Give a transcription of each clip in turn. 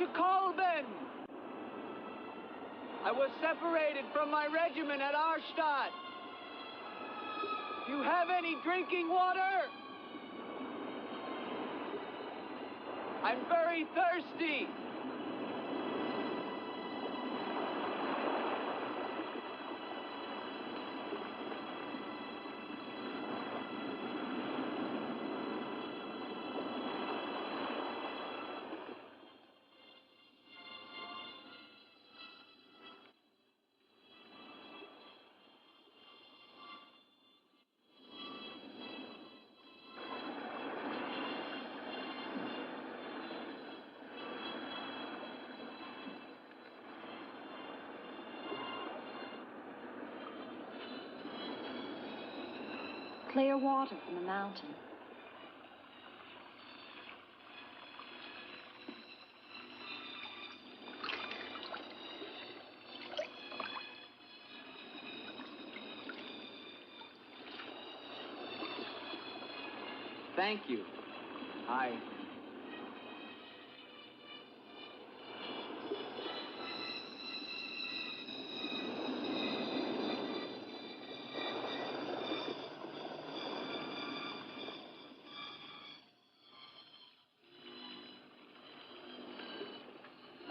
to Corman! I was separated from my regiment at Arstadt. Do you have any drinking water? I'm very thirsty. Clear water from the mountain. Thank you.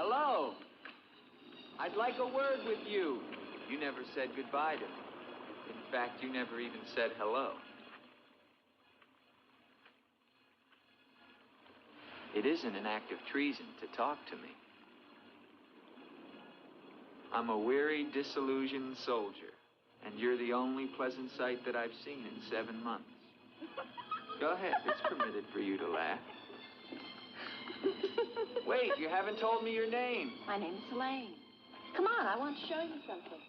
Hello. I'd like a word with you. You never said goodbye to me. In fact, you never even said hello. It isn't an act of treason to talk to me. I'm a weary, disillusioned soldier, and you're the only pleasant sight that I've seen in 7 months. Go ahead, it's permitted for you to laugh. Wait, you haven't told me your name. My name's Elaine. Come on, I want to show you something.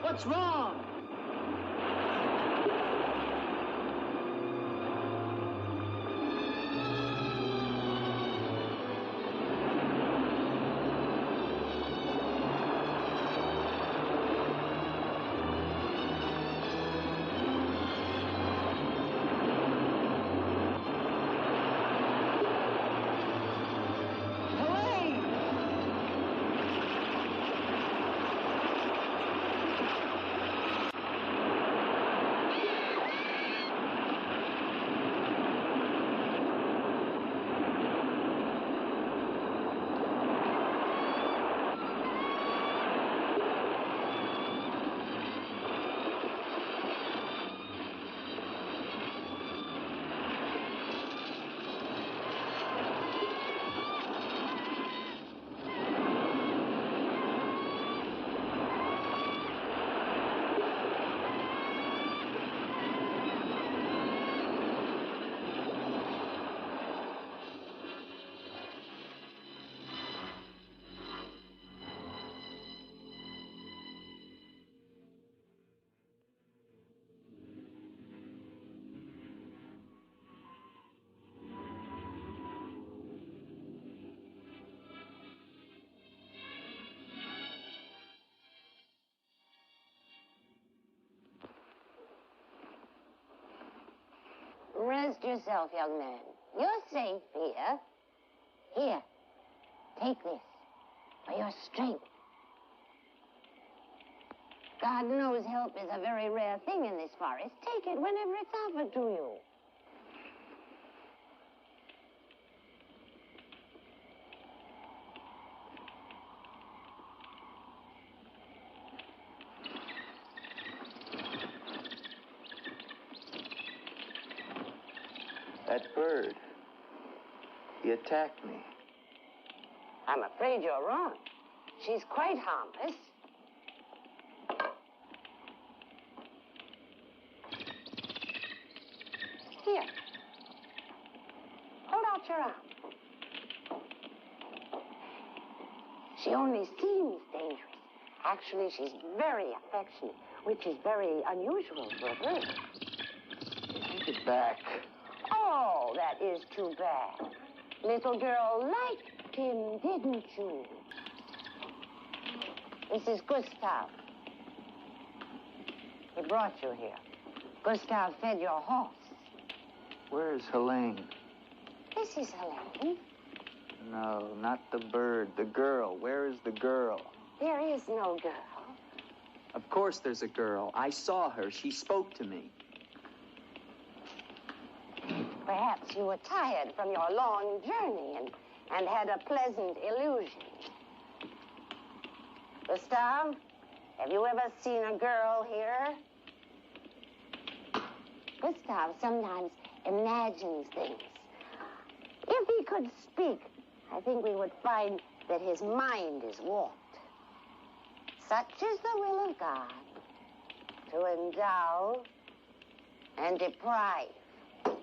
What's wrong? Rest yourself, young man. You're safe here. Here, take this for your strength. God knows help is a very rare thing in this forest. Take it whenever it's offered to you. That bird, He attacked me. I'm afraid you're wrong. She's quite harmless. Here. Hold out your arm. She only seems dangerous. Actually, she's very affectionate, which is very unusual for a bird. Take it back. Oh, that is too bad. Little girl liked him, didn't you? This is Gustav. He brought you here. Gustav fed your horse. Where is Helene? This is Helene. No, not the bird. The girl. Where is the girl? There is no girl. Of course there's a girl. I saw her. She spoke to me. Perhaps you were tired from your long journey and had a pleasant illusion. Gustav, have you ever seen a girl here? Gustav sometimes imagines things. If he could speak, I think we would find that his mind is warped. Such is the will of God, to endow and deprive. The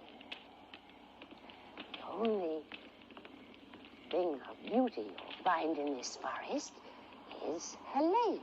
only thing of beauty you'll find in this forest is Helene.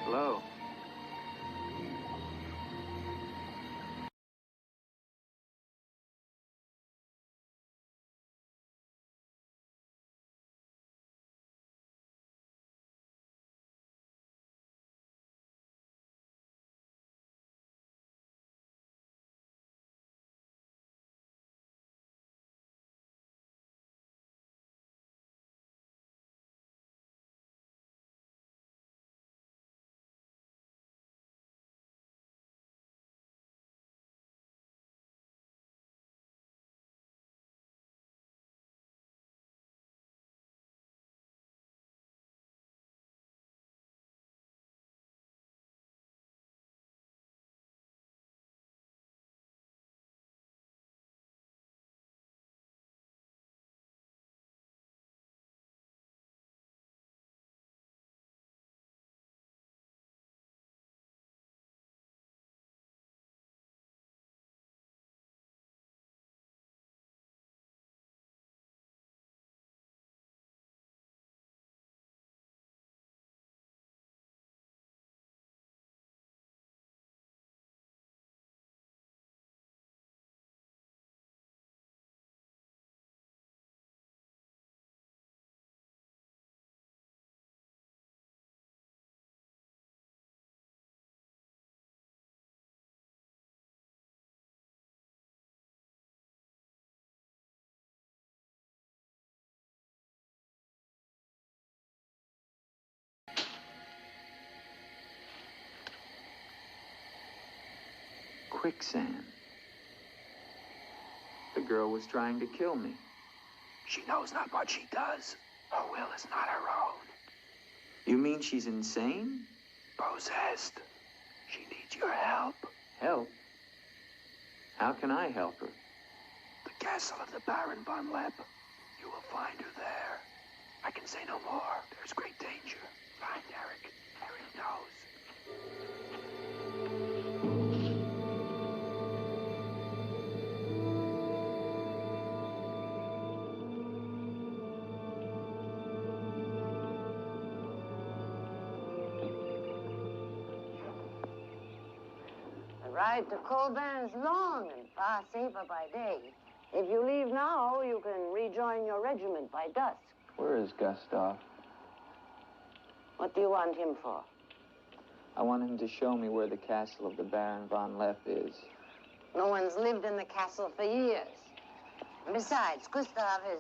Hello. quicksand. The girl was trying to kill me. She knows not what she does. Her will is not her own. You mean she's insane? Possessed. She needs your help. Help? How can I help her? The castle of the Baron Von Lepp. You will find her there. I can say no more. There's great danger. Find Eric. Eric knows. The ride to Corman is long and far safer by day. If you leave now, you can rejoin your regiment by dusk. Where is Gustav? What do you want him for? I want him to show me where the castle of the Baron Von Lepp is. No one's lived in the castle for years. And besides, Gustav has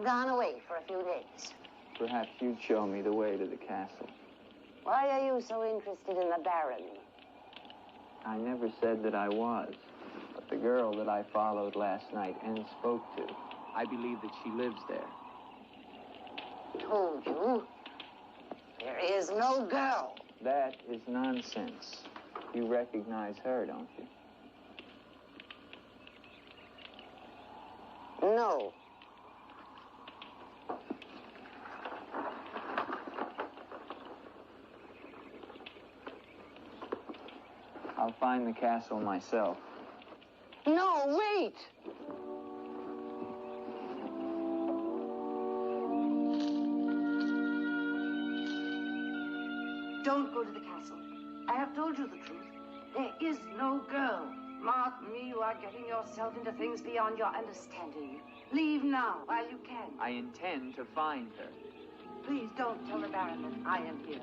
gone away for a few days. Perhaps you'd show me the way to the castle. Why are you so interested in the Baron? I never said that I was. But the girl that I followed last night and spoke to, I believe that she lives there. Told you. There is no girl. That is nonsense. You recognize her, don't you? No. I'll find the castle myself. No, wait! Don't go to the castle. I have told you the truth. There is no girl. Mark me, you are getting yourself into things beyond your understanding. Leave now, while you can. I intend to find her. Please don't tell the Baron that I am here.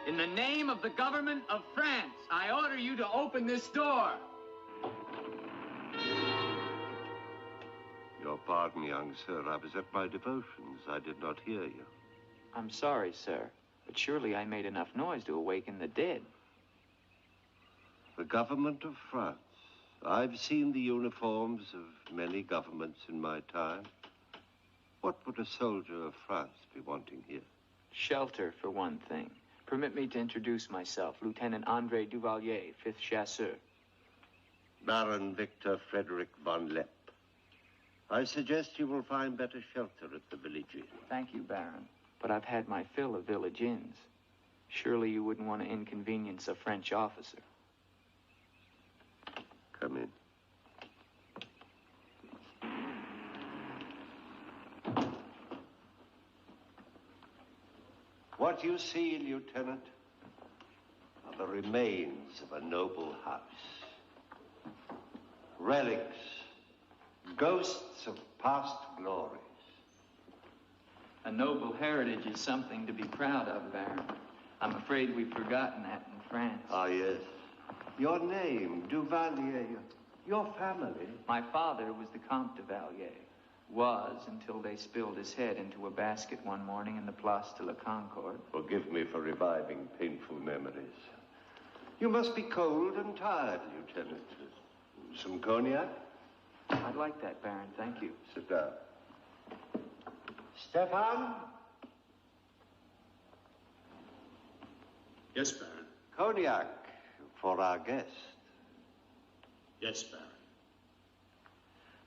In the name of the government of France, I order you to open this door. Your pardon, young sir. I was at my devotions. I did not hear you. I'm sorry, sir, but surely I made enough noise to awaken the dead. The government of France. I've seen the uniforms of many governments in my time. What would a soldier of France be wanting here? Shelter, for one thing. Permit me to introduce myself, Lieutenant André Duvalier, 5th Chasseur. Baron Victor Frederick Von Lepp. I suggest you will find better shelter at the village inn. Thank you, Baron. But I've had my fill of village inns. Surely you wouldn't want to inconvenience a French officer. Come in. What you see, Lieutenant, are the remains of a noble house. Relics, ghosts of past glories. A noble heritage is something to be proud of, Baron. I'm afraid we've forgotten that in France. Ah, yes. Your name, Duvalier, your family. My father was the Comte Duvalier. Was until they spilled his head into a basket one morning in the Place de la Concorde. Forgive me for reviving painful memories. You must be cold and tired, Lieutenant. Some cognac? I'd like that, Baron. Thank you. Sit down. Stefan? Yes, Baron. Cognac for our guest. Yes, Baron.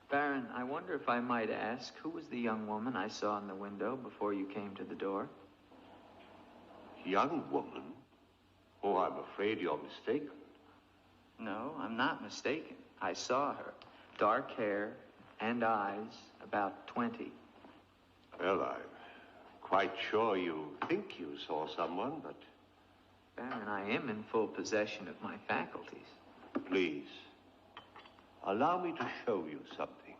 Baron, I wonder if I might ask, who was the young woman I saw in the window before you came to the door? Young woman? Oh, I'm afraid you're mistaken. No, I'm not mistaken. I saw her. Dark hair and eyes, about 20. Well, I'm quite sure you think you saw someone, but... Baron, I am in full possession of my faculties. Please, allow me to show you something.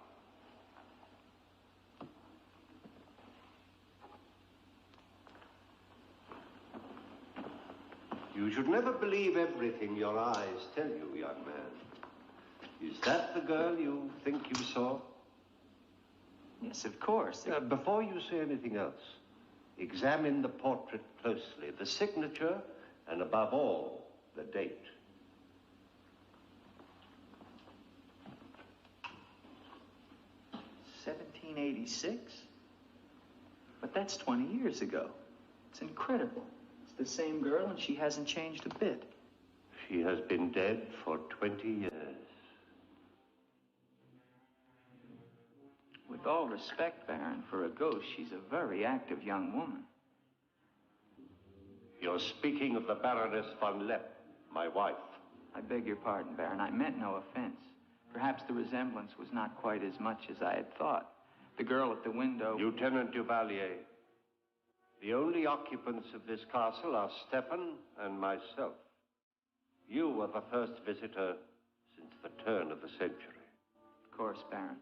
You should never believe everything your eyes tell you, young man. Is that the girl you think you saw? Yes, of course. Before you say anything else, examine the portrait closely, the signature, and above all, the date. $1786? But that's 20 years ago. It's incredible. It's the same girl, and she hasn't changed a bit. She has been dead for 20 years. With all respect, Baron, for a ghost, she's a very active young woman. You're speaking of the Baroness Von Lepp, my wife. I beg your pardon, Baron. I meant no offense. Perhaps the resemblance was not quite as much as I had thought. The girl at the window... Lieutenant Duvalier, the only occupants of this castle are Stefan and myself. You are the first visitor since the turn of the century. Of course, Baron.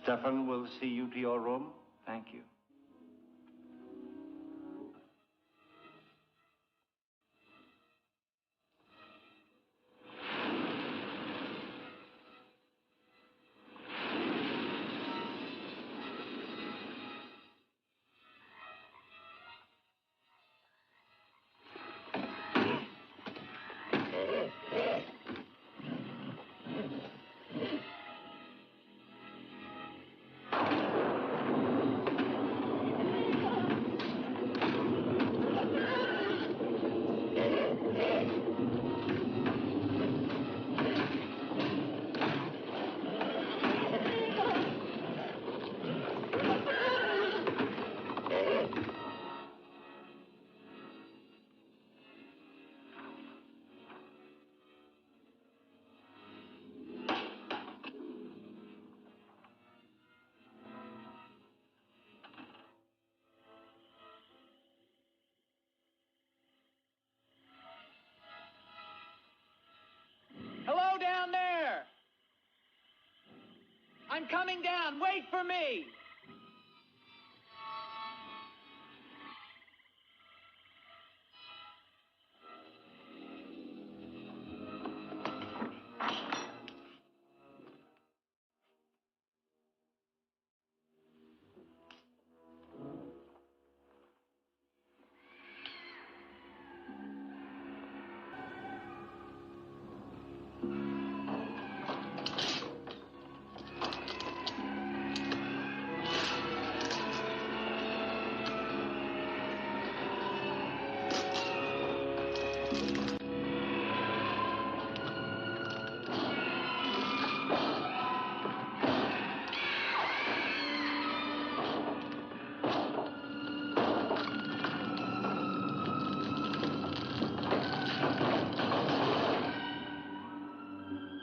Stefan will see you to your room. Thank you. Hello down there! I'm coming down. Wait for me!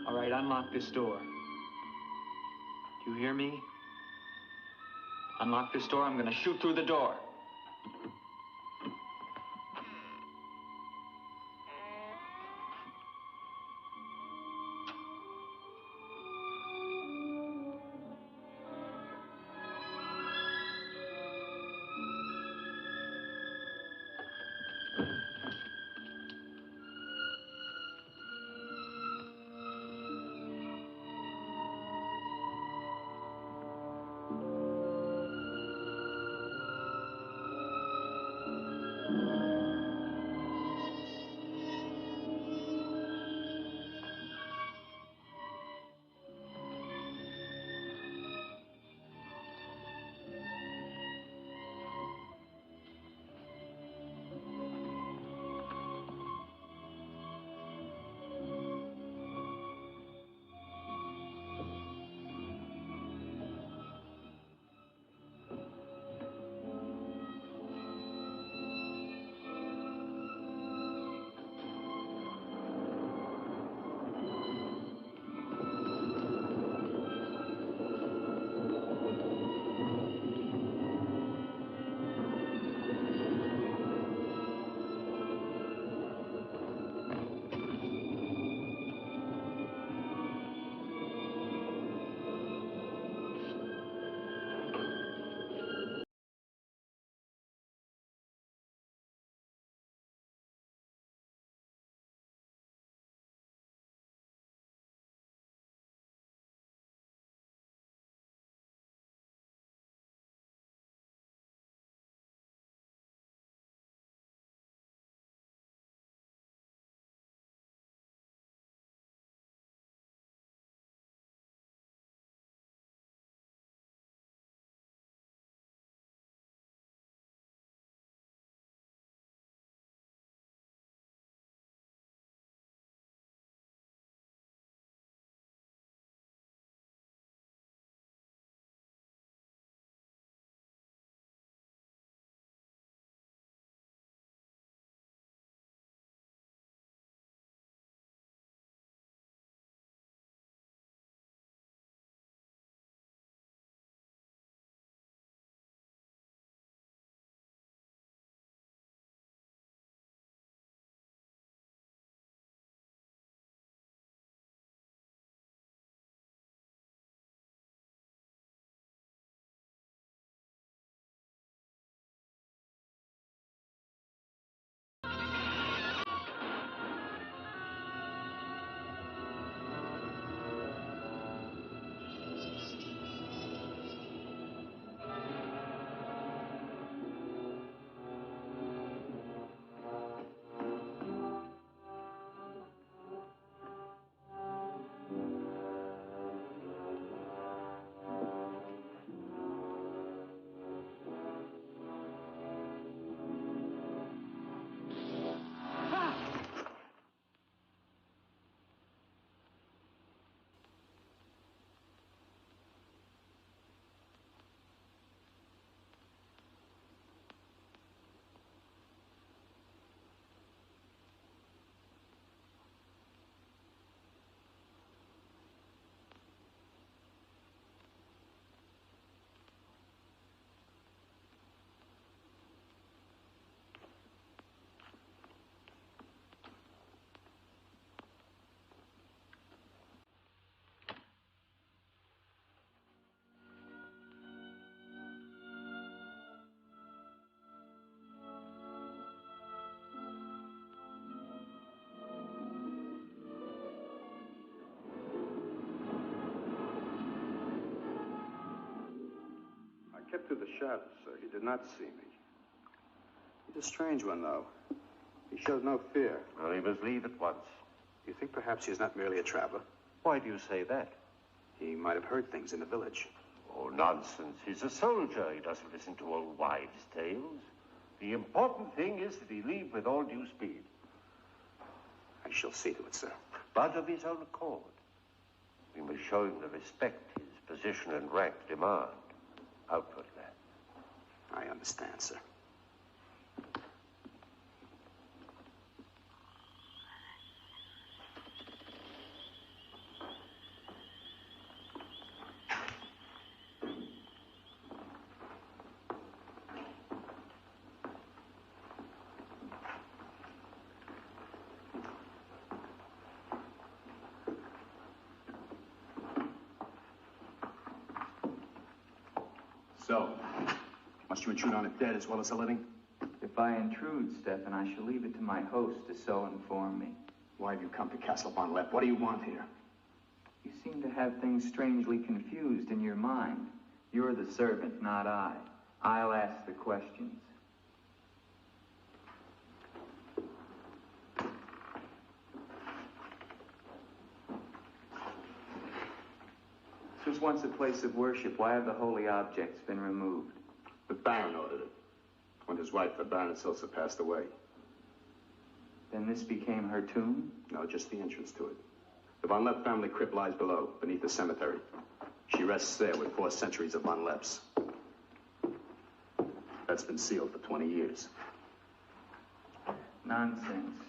All right, unlock this door. Do you hear me? Unlock this door, I'm gonna shoot through the door. Kept through the shadows, sir. He did not see me. He's a strange one, though. He showed no fear. Well, he must leave at once. You think perhaps he's not merely a traveler? Why do you say that? He might have heard things in the village. Oh, nonsense. He's a soldier. He doesn't listen to old wives' tales. The important thing is that he leave with all due speed. She'll see to it, sir. But of his own accord. We must show him the respect his position and rank demand outwardly. I understand, sir. So, must you intrude on a dead as well as a living? If I intrude, Stefan, I shall leave it to my host to so inform me. Why have you come to Castle Von Lepp? What do you want here? You seem to have things strangely confused in your mind. You're the servant, not I. I'll ask the questions. This was once a place of worship. Why have the holy objects been removed? The Baron ordered it. When his wife, the Baroness Ilsa, passed away. Then this became her tomb? No, just the entrance to it. The Von Lepp family crypt lies below, beneath the cemetery. She rests there with 4 centuries of Von Lepps. That's been sealed for 20 years. Nonsense.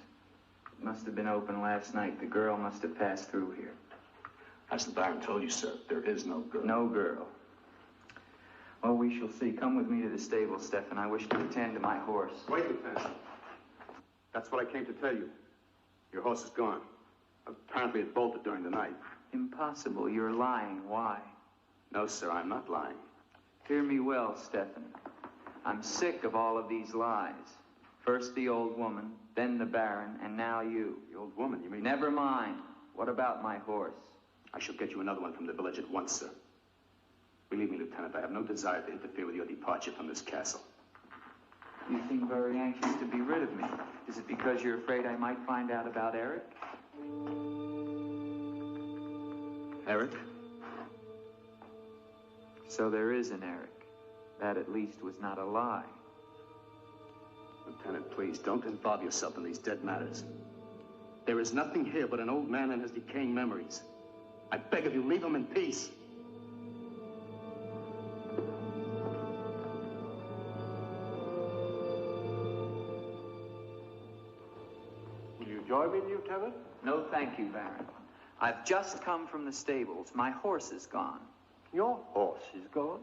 It must have been open last night. The girl must have passed through here. As the Baron told you, sir, there is no girl. No girl. Well, we shall see. Come with me to the stable, Stefan. I wish to attend to my horse. Wait, Lieutenant. That's what I came to tell you. Your horse is gone. Apparently it bolted during the night. Impossible. You're lying. Why? No, sir, I'm not lying. Hear me well, Stefan. I'm sick of all of these lies. First the old woman, then the Baron, and now you. The old woman, you mean? Never mind. What about my horse? I shall get you another one from the village at once, sir. Believe me, Lieutenant, I have no desire to interfere with your departure from this castle. You seem very anxious to be rid of me. Is it because you're afraid I might find out about Eric? Eric? So there is an Eric. That at least was not a lie. Lieutenant, please, don't involve yourself in these dead matters. There is nothing here but an old man and his decaying memories. I beg of you, leave him in peace. Will you join me, Lieutenant? No, thank you, Baron. I've just come from the stables. My horse is gone. Your horse is gone?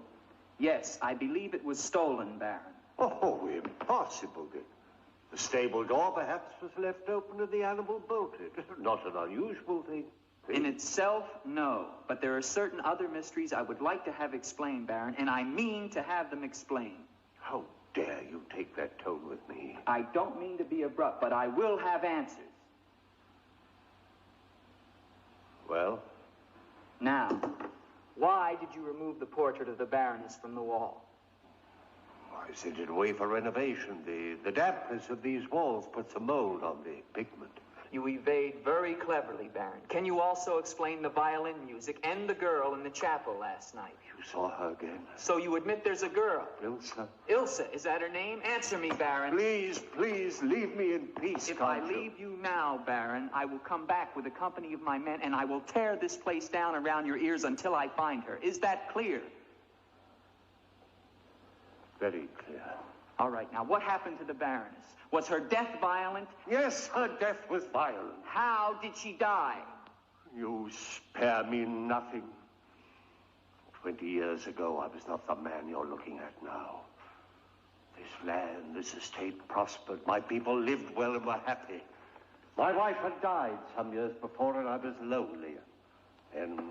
Yes, I believe it was stolen, Baron. Oh, impossible, Dick. The stable door perhaps was left open and the animal bolted. Not an unusual thing. In itself, no. But there are certain other mysteries I would like to have explained, Baron, and I mean to have them explained. How dare you take that tone with me? I don't mean to be abrupt, but I will have answers. Well? Now, why did you remove the portrait of the Baroness from the wall? I sent it away for renovation. The dampness of these walls puts a mold on the pigment. You evade very cleverly, Baron. Can you also explain the violin music and the girl in the chapel last night? You saw her again? So you admit there's a girl? Ilsa. Ilsa, is that her name? Answer me, Baron. Please, please, leave me in peace, If I leave you now, Baron, I will come back with a company of my men, and I will tear this place down around your ears until I find her. Is that clear? Very clear. All right, now, what happened to the Baroness? Was her death violent? Yes, her death was violent. How did she die? You spare me nothing. 20 years ago, I was not the man you're looking at now. This land, this estate prospered. My people lived well and were happy. My wife had died some years before, and I was lonely. And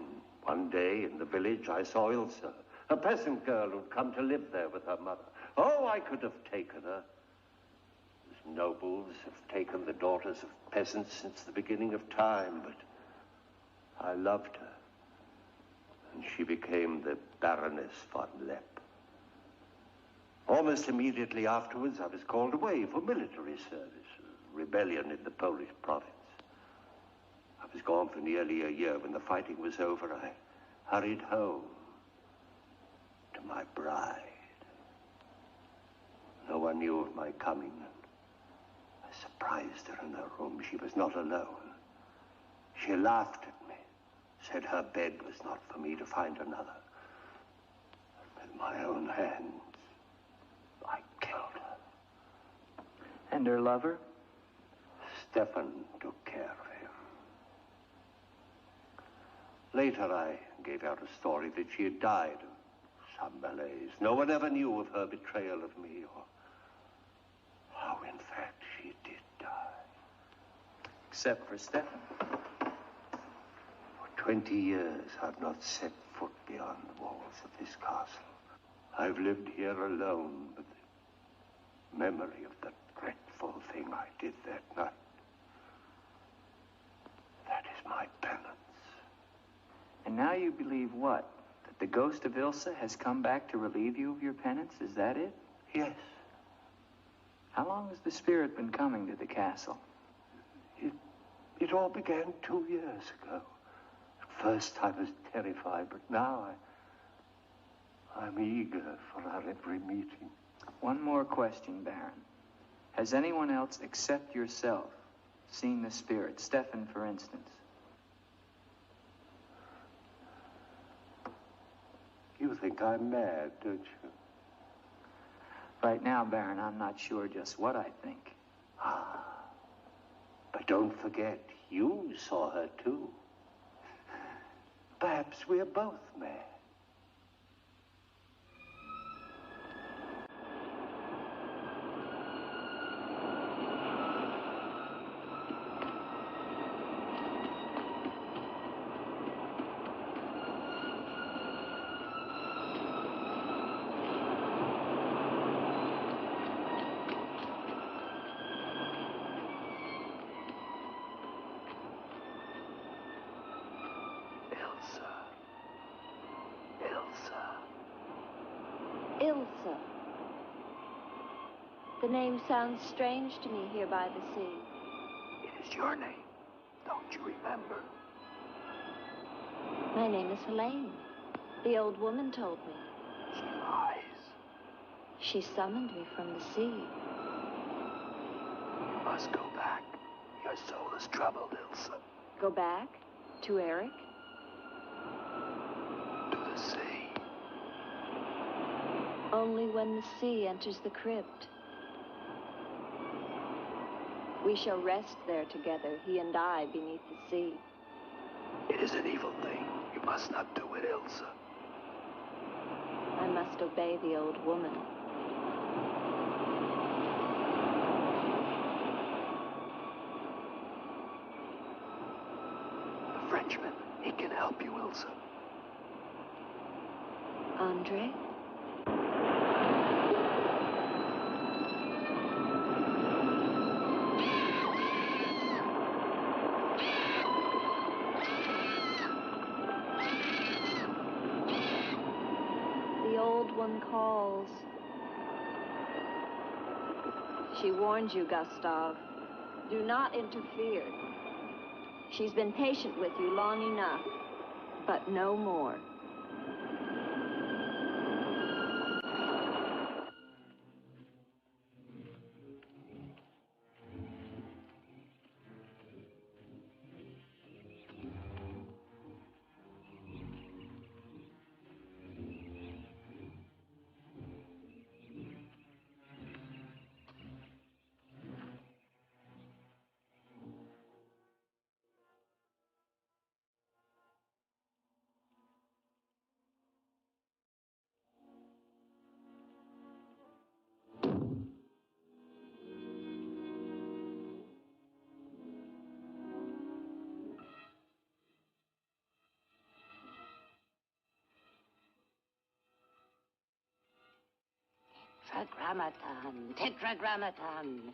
one day in the village, I saw Ilsa, a peasant girl who'd come to live there with her mother. Oh, I could have taken her. As nobles have taken the daughters of peasants since the beginning of time, but I loved her. And she became the Baroness Von Lepp. Almost immediately afterwards, I was called away for military service, a rebellion in the Polish province. I was gone for nearly a year. When the fighting was over, I hurried home to my bride. No one knew of my coming. I surprised her in her room. She was not alone. She laughed at me, said her bed was not for me to find another. With my own hands, I killed her. And her lover? Stefan took care of him. Later, I gave out a story that she had died of some malaise. No one ever knew of her betrayal of me, or how, in fact, she did die. Except for Stefan. For 20 years, I've not set foot beyond the walls of this castle. I've lived here alone with the memory of the dreadful thing I did that night. That is my penance. And now you believe what? That the ghost of Ilsa has come back to relieve you of your penance? Is that it? Yes. How long has the spirit been coming to the castle? It all began 2 years ago. At first I was terrified, but now I'm eager for our every meeting. One more question, Baron. Has anyone else except yourself seen the spirit? Stefan, for instance. You think I'm mad, don't you? Right now, Baron, I'm not sure just what I think. Ah. But don't forget, you saw her too. Perhaps we're both mad. Ilsa. The name sounds strange to me here by the sea. It is your name. Don't you remember? My name is Helene. The old woman told me. She lies. She summoned me from the sea. You must go back. Your soul is troubled, Ilsa. Go back? To Eric? To the sea. Only when the sea enters the crypt. We shall rest there together, he and I, beneath the sea. It is an evil thing. You must not do it, Ilsa. I must obey the old woman. The Frenchman, he can help you, Ilsa. Andre? One calls. She warns you, Gustav. Do not interfere. She's been patient with you long enough, but no more. Tetragrammaton, tetragrammaton.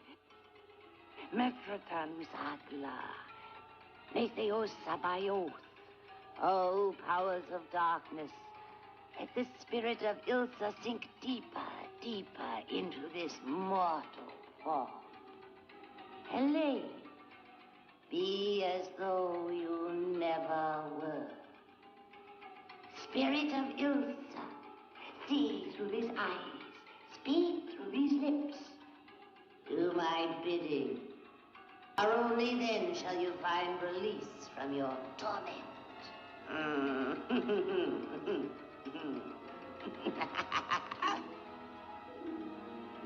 Metroton usagla. Netheos sabayoth. O powers of darkness, let the spirit of Ilsa sink deeper, deeper into this mortal form. Helene, be as though you never were. Spirit of Ilsa, see through these eyes, speak through these lips. Do my bidding. For only then shall you find release from from your torment.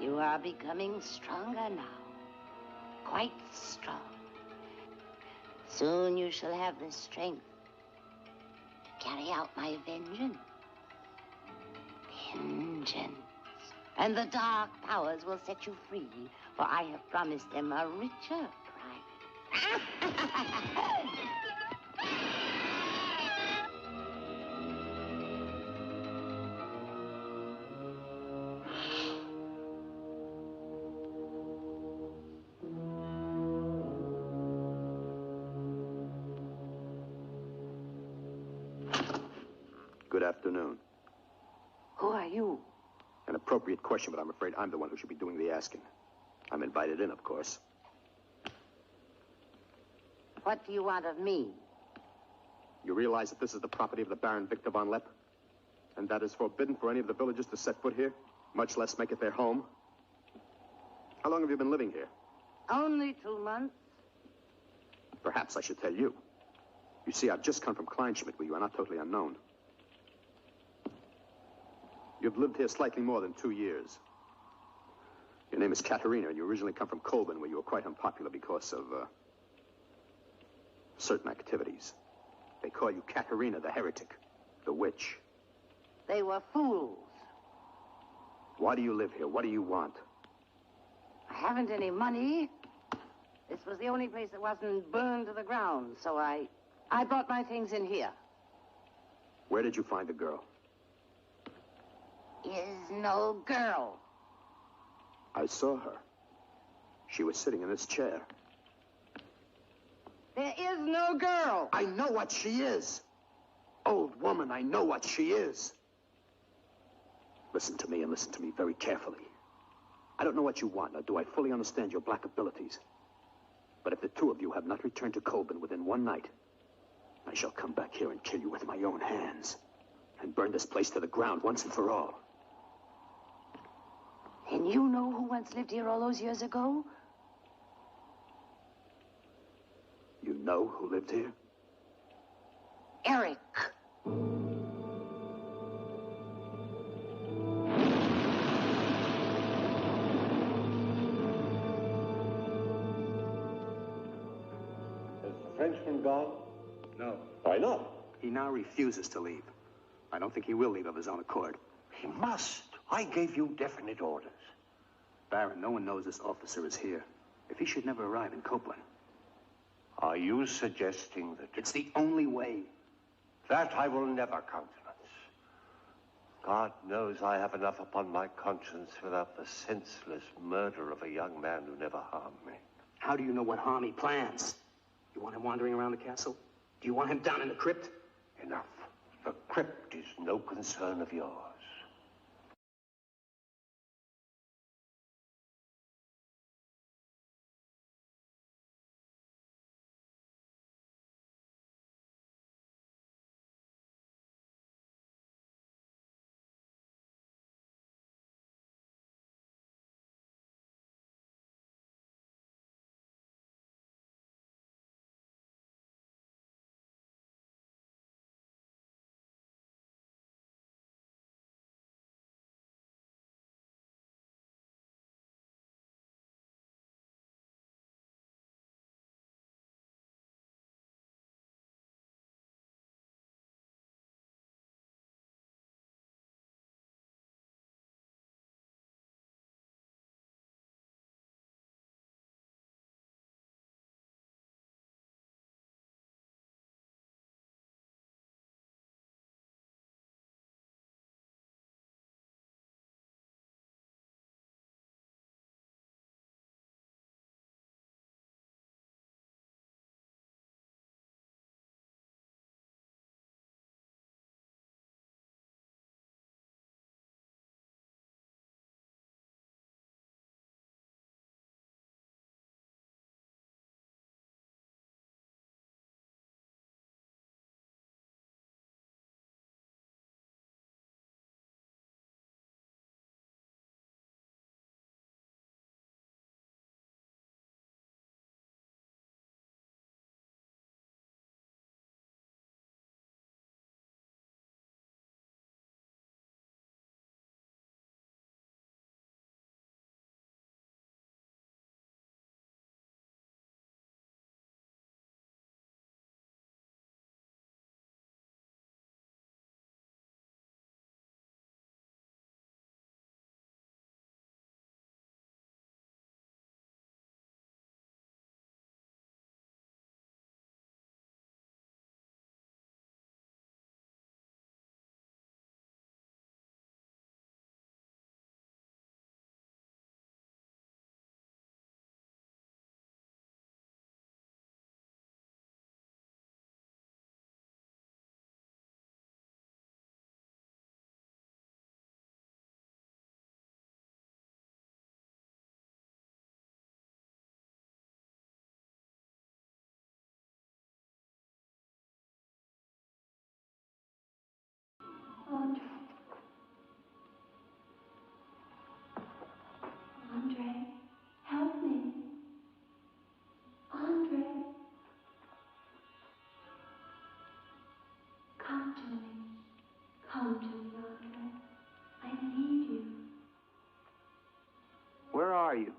You are becoming stronger now. Quite strong. Soon you shall have the strength to carry out my vengeance. Vengeance. And the dark powers will set you free, for I have promised them a richer prize. Good afternoon. Who are you? An appropriate question, but I'm afraid I'm the one who should be doing the asking. I'm invited in, of course. What do you want of me? You realize that this is the property of the Baron Victor Von Lepp? And that is forbidden for any of the villagers to set foot here, much less make it their home? How long have you been living here? Only 2 months. Perhaps I should tell you. You see, I've just come from Kleinschmidt, where you are not totally unknown. You've lived here slightly more than 2 years. Your name is Katerina, and you originally come from Colburn, where you were quite unpopular because of, certain activities. They call you Katerina the heretic, the witch. They were fools. Why do you live here? What do you want? I haven't any money. This was the only place that wasn't burned to the ground, so I brought my things in here. Where did you find the girl? Is no girl. I saw her. She was sitting in this chair. There is no girl. I know what she is. Old woman, I know what she is. Listen to me, and listen to me very carefully. I don't know what you want, nor do I fully understand your black abilities. But if the two of you have not returned to Colburn within one night, I shall come back here and kill you with my own hands. And burn this place to the ground once and for all. And you know who once lived here all those years ago? You know who lived here? Eric. Has the Frenchman gone? No. Why not? He now refuses to leave. I don't think he will leave of his own accord. He must. I gave you definite orders. Baron, no one knows this officer is here. If he should never arrive in Copeland. Are you suggesting that... It's the only way. That I will never countenance. God knows I have enough upon my conscience without the senseless murder of a young man who never harmed me. How do you know what harm he plans? You want him wandering around the castle? Do you want him down in the crypt? Enough. The crypt is no concern of yours. Andre. Andre, help me. Andre. Come to me. Come to me, Andre. I need you. Where are you?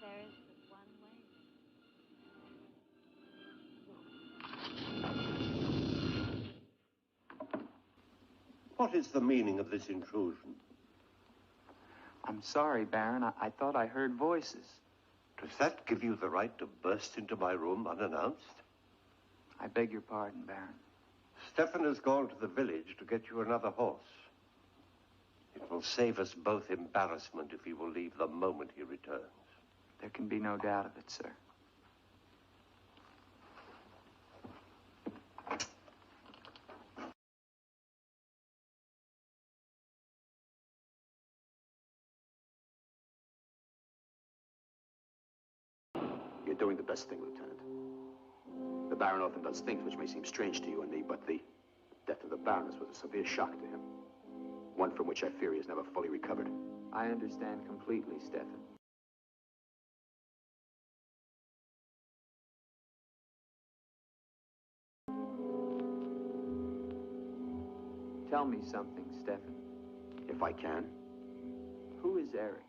There is but one way. What is the meaning of this intrusion? I'm sorry, Baron. I thought I heard voices. Does that give you the right to burst into my room unannounced? I beg your pardon, Baron. Stefan has gone to the village to get you another horse. It will save us both embarrassment if he will leave the moment he returns. There can be no doubt of it, sir. You're doing the best thing, Lieutenant. The Baron often does things which may seem strange to you and me, but the death of the Baroness was a severe shock to him. One from which I fear he has never fully recovered. I understand completely, Stefan. Tell me something, Stefan. If I can. Who is Eric?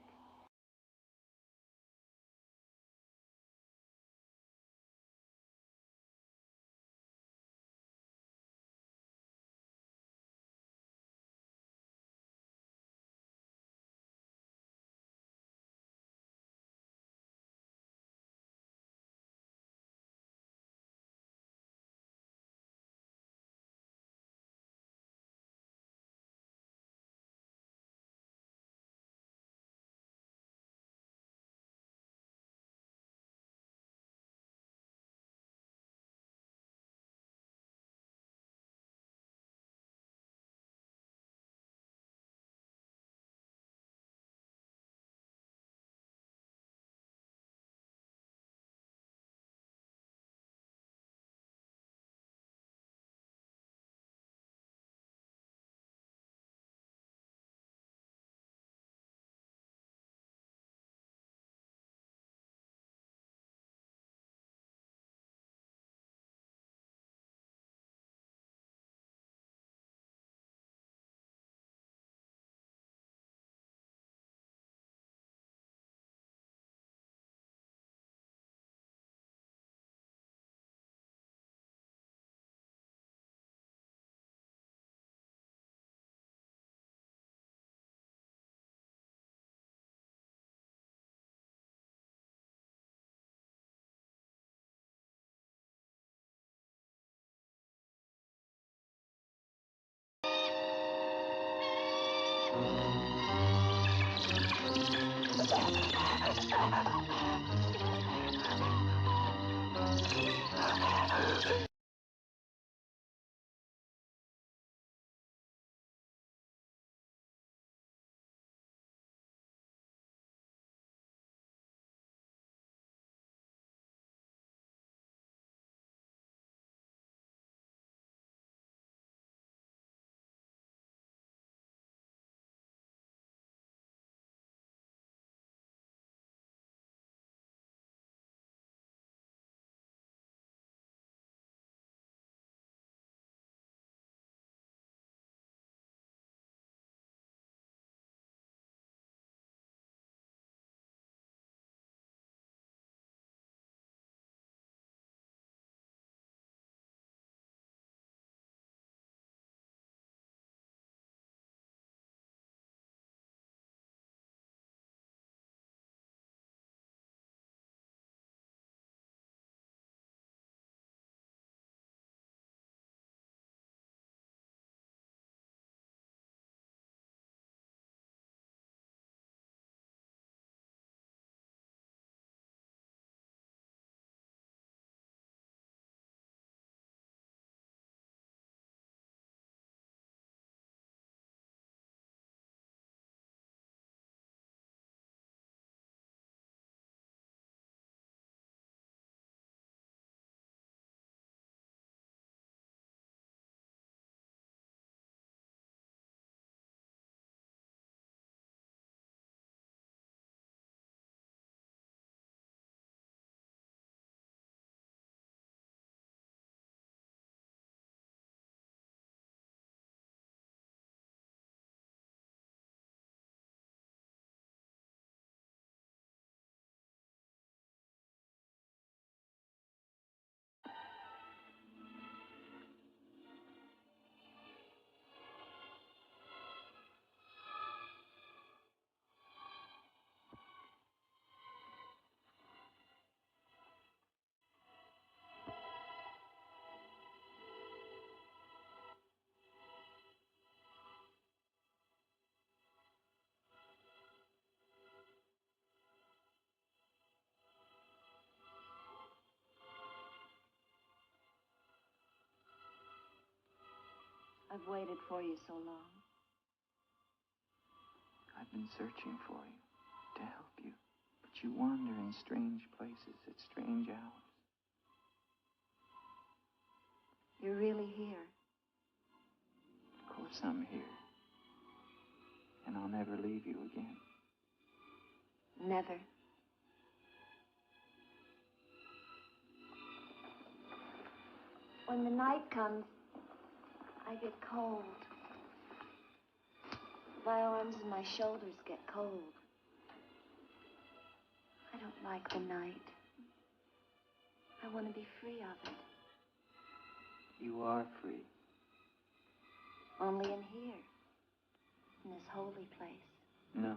I've waited for you so long. I've been searching for you, to help you. But you wander in strange places at strange hours. You're really here. Of course I'm here. And I'll never leave you again. Never. When the night comes, I get cold. My arms and my shoulders get cold. I don't like the night. I want to be free of it. You are free. Only in here. In this holy place. No.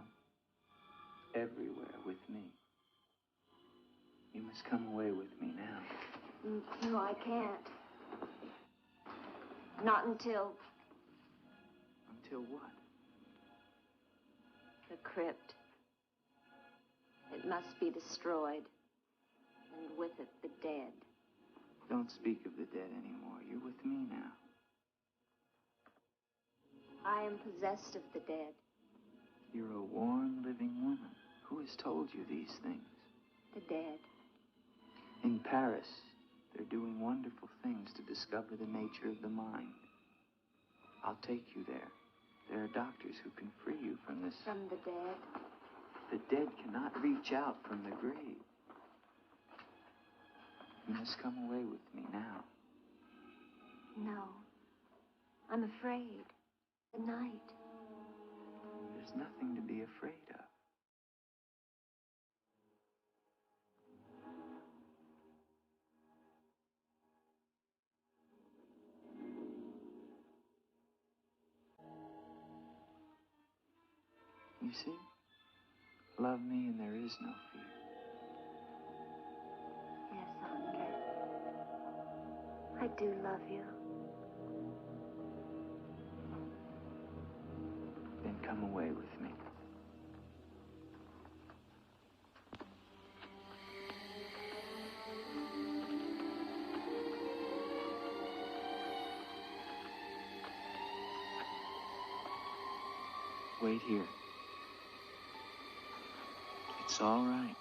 Everywhere with me. You must come away with me now. No, I can't. Not until... Until what? The crypt. It must be destroyed. And with it, the dead. Don't speak of the dead anymore. You're with me now. I am possessed of the dead. You're a warm, living woman. Who has told you these things? The dead. In Paris, they're doing wonderful things to discover the nature of the mind. I'll take you there. There are doctors who can free you from this. From the dead? The dead cannot reach out from the grave. You must come away with me now. No. I'm afraid. The night. There's nothing to be afraid of. You see? Love me and there is no fear. Yes, Andre. I do love you. Then come away with me. wait here. It's all right.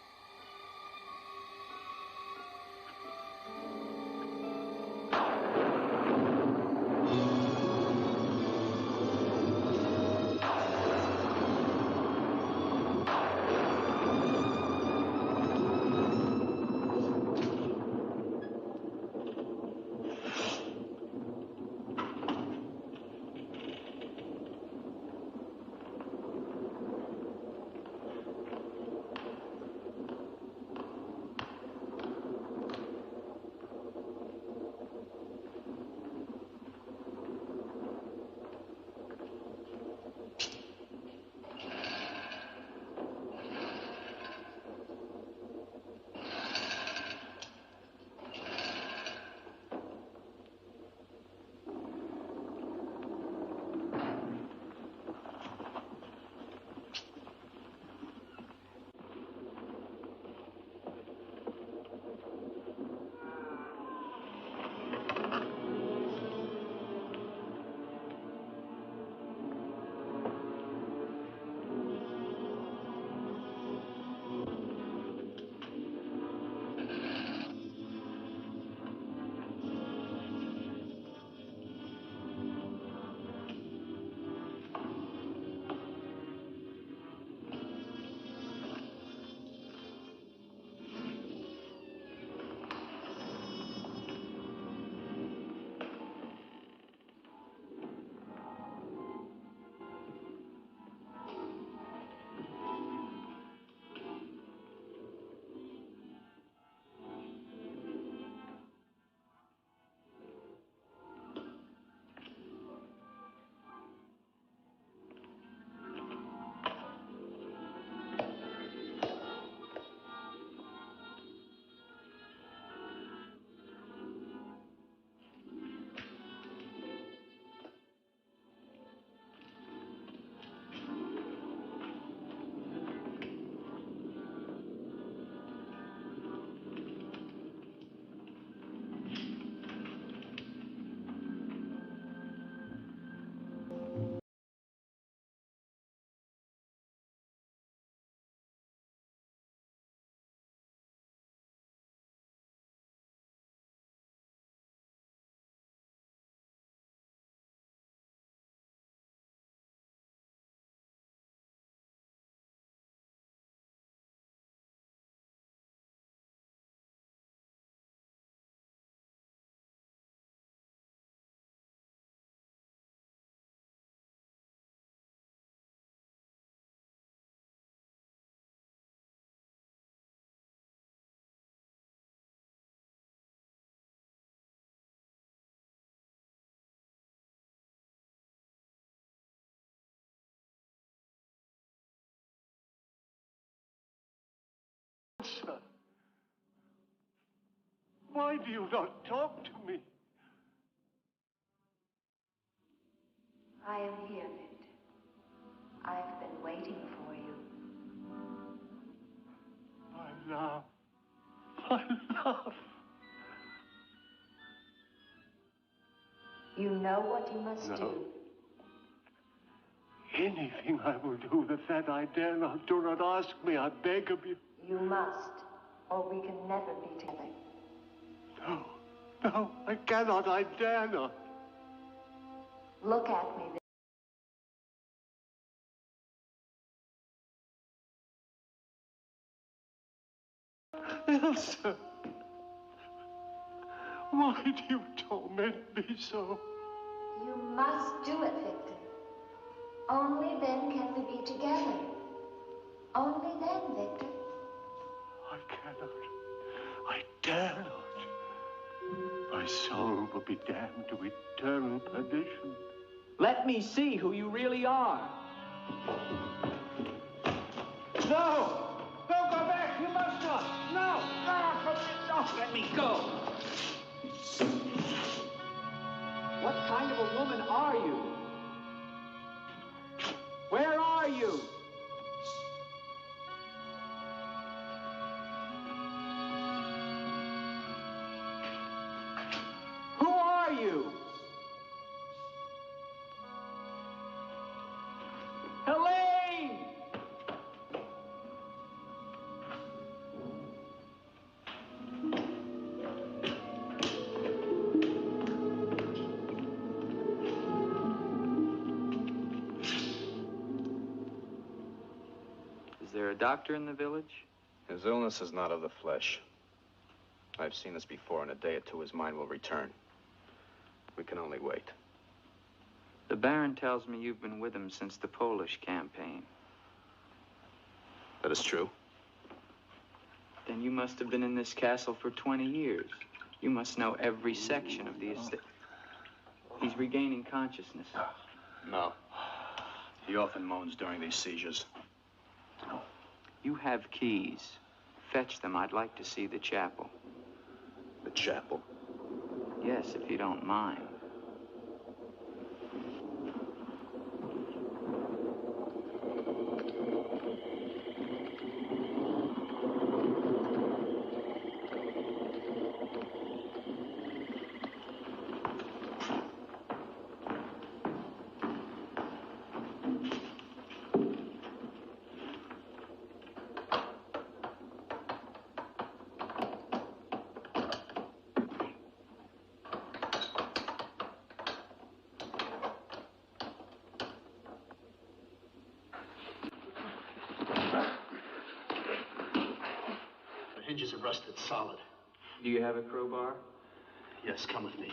Why do you not talk to me? I am here, Victor. I've been waiting for you. My love. My love. You know what you must do. Anything I will do that I dare not. Do not ask me, I beg of you. You must, or we can never be together. No, I cannot, I dare not. Look at me, Elsa, why do you torment me so? You must do it, Victor. Only then can we be together. Only then, Victor. I cannot. I dare not. My soul will be damned to eternal perdition. Let me see who you really are. No! Don't go back! You must not! No! No! Let me go! What kind of a woman are you? Where are you? Who are you? Helene! doctor in the village? His illness is not of the flesh. I've seen this before. In a day or two, his mind will return. We can only wait. The Baron tells me you've been with him since the Polish campaign. That is true. Then you must have been in this castle for 20 years. You must know every section of the estate. He's regaining consciousness. No. He often moans during these seizures. You have keys. Fetch them. I'd like to see the chapel. The chapel? Yes, if you don't mind. Hinges are rusted solid. Do you have a crowbar? Yes, come with me.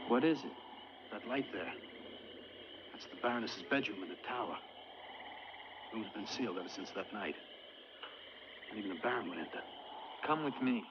What is it? That light there. That's the Baroness's bedroom in the tower. The room's been sealed ever since that night. Not even the Baron would enter. Come with me.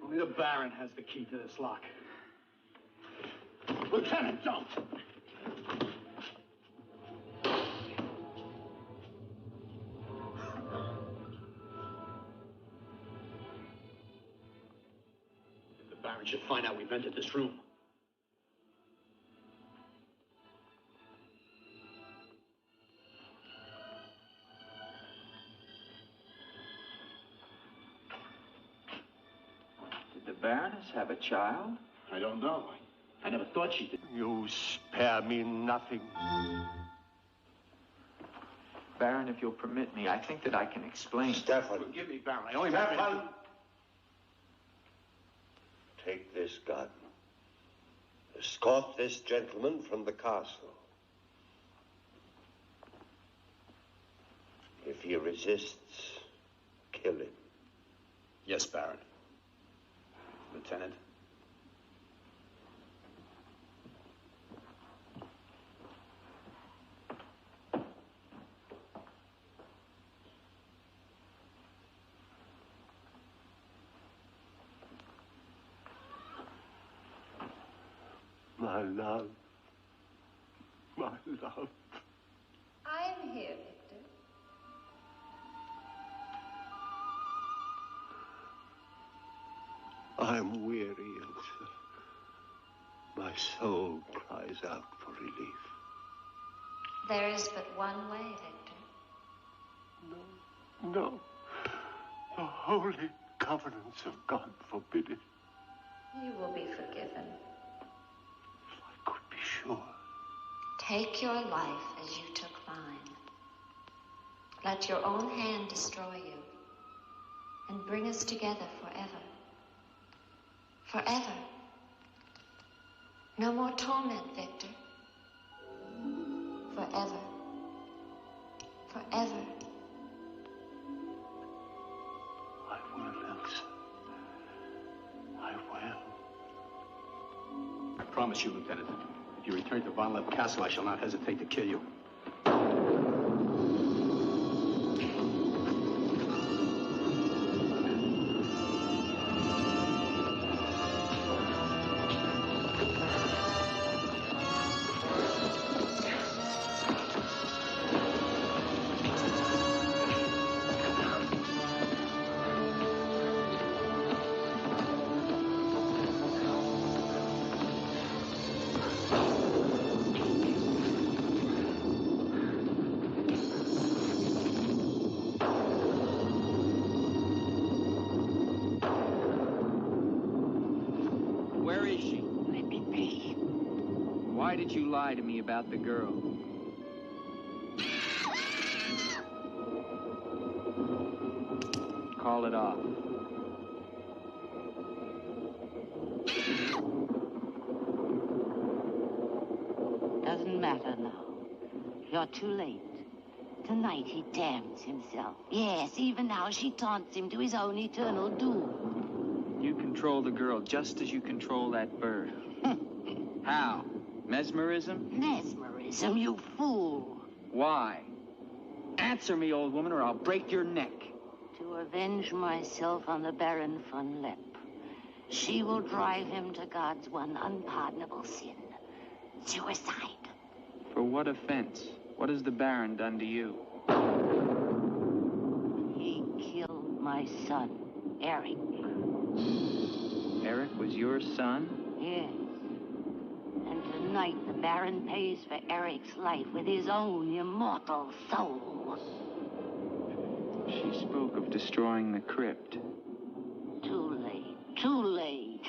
Only the Baron has the key to this lock. Lieutenant, don't! The Baron should find out we've entered this room. Did the Baroness have a child? I don't know. I never thought she did. You spare me nothing. Baron, if you'll permit me, I think that I can explain. Stefan. Forgive me, Baron. I only Stefan! Take this gun. Escort this gentleman from the castle. If he resists, kill him. Yes, Baron. Lieutenant. My love. My love. I'm here, Victor. I'm weary, Ilsa. My soul cries out for relief. There is but one way, Victor. No. The holy covenants of God forbid it. You will be forgiven. If I could be sure. Take your life as you took mine. Let your own hand destroy you and bring us together forever. Forever. No more torment, Victor. Forever. Forever. I will, Elsa. I will. I promise you, Lieutenant. If you return to Von Lepp Castle, I shall not hesitate to kill you. Why did you lie to me about the girl? Call it off. Doesn't matter now. You're too late. Tonight he damns himself. Yes, even now she taunts him to his own eternal doom. You control the girl just as you control that bird. How? Mesmerism? Mesmerism, you fool. Why? Answer me, old woman, or I'll break your neck. To avenge myself on the Baron Von Lepp. She will drive him to God's one unpardonable sin. Suicide. For what offense? What has the Baron done to you? He killed my son, Eric. Eric was your son? Yes. And tonight the Baron pays for Eric's life with his own immortal soul. She spoke of destroying the crypt. Too late. Too late.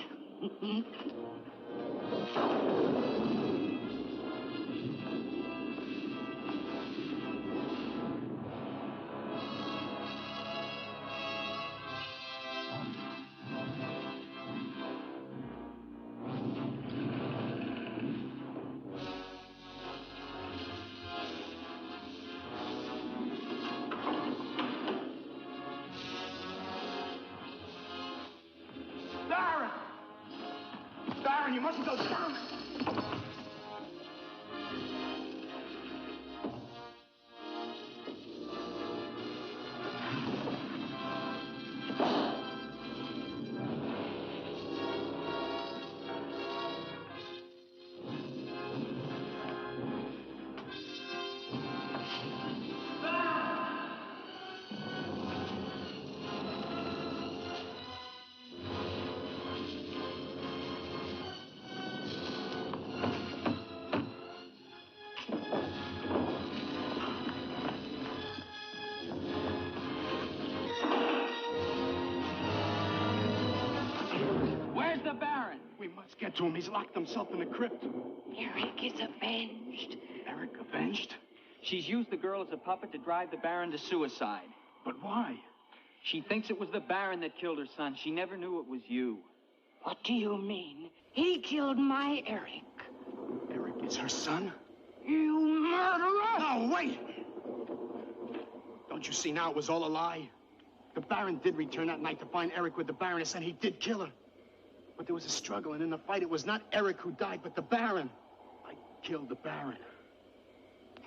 You mustn't go down. Get to him. He's locked himself in the crypt. Eric is avenged. Eric avenged? She's used the girl as a puppet to drive the Baron to suicide. But why? She thinks it was the Baron that killed her son. She never knew it was you. What do you mean? He killed my Eric. Eric is her son? You murderer! No, wait! Don't you see now it was all a lie? The Baron did return that night to find Eric with the Baroness, and he did kill her. But there was a struggle, and in the fight, it was not Eric who died, but the Baron. I killed the Baron.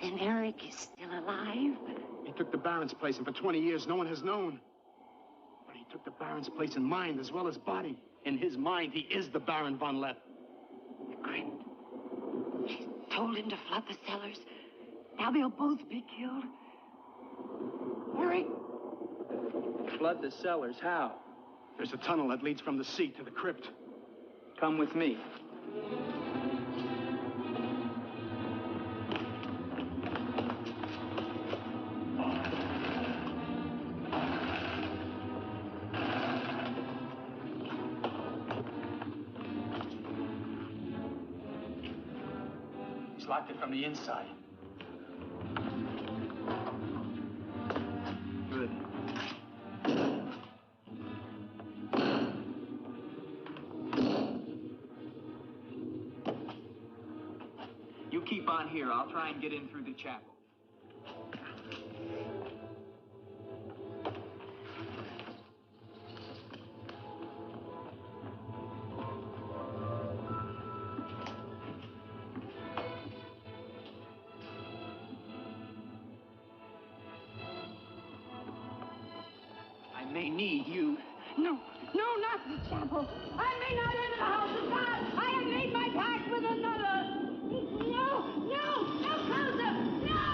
Then Eric is still alive? He took the Baron's place, and for 20 years, no one has known. But he took the Baron's place in mind as well as body. In his mind, he is the Baron Von Lepp. The crypt. She's told him to flood the cellars. Now they'll both be killed. Eric. Flood the cellars? How? There's a tunnel that leads from the sea to the crypt. Come with me. He's locked it from the inside. Good. You keep on here. I'll try and get in through the chapel. I may need you. No, not the chapel. I may not enter the house of God. I have made my pact with another. No closer. No!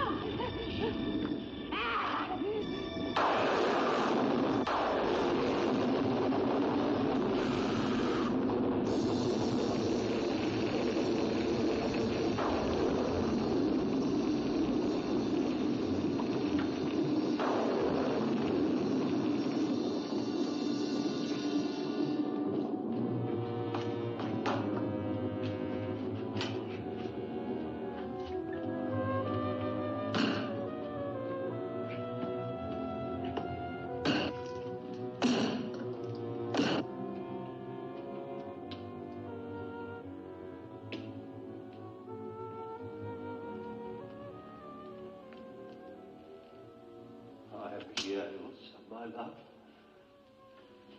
my love.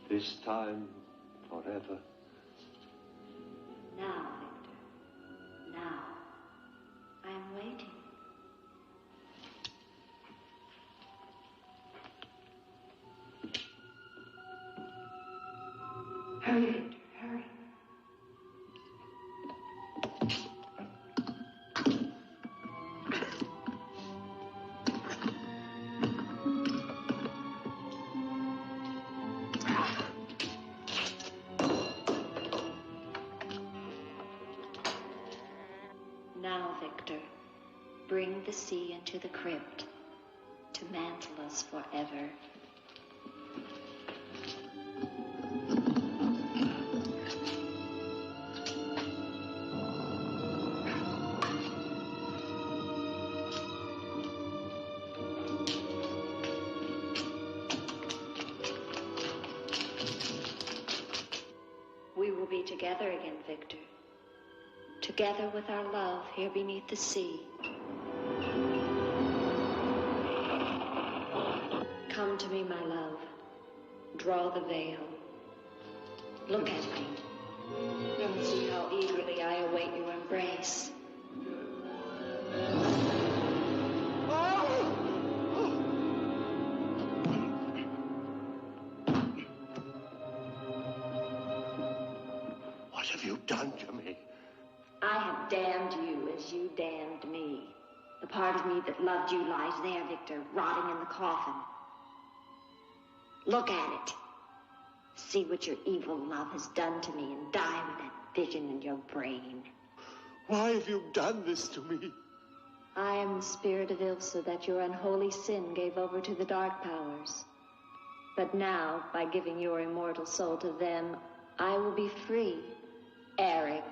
This time, forever. Now, Victor. Now. I'm waiting. Hurry, Victor, hurry. Now, Victor, bring the sea into the crypt to mantle us forever. We will be together again, Victor. Together with our love here beneath the sea. Come to me, my love. Draw the veil. Look at me. And see how eagerly I await your embrace. What have you done to me? I have damned you as you damned me. The part of me that loved you lies there, Victor, rotting in the coffin. Look at it. See what your evil love has done to me and die with that vision in your brain. Why have you done this to me? I am the spirit of Ilsa that your unholy sin gave over to the dark powers. But now, by giving your immortal soul to them, I will be free. Eric.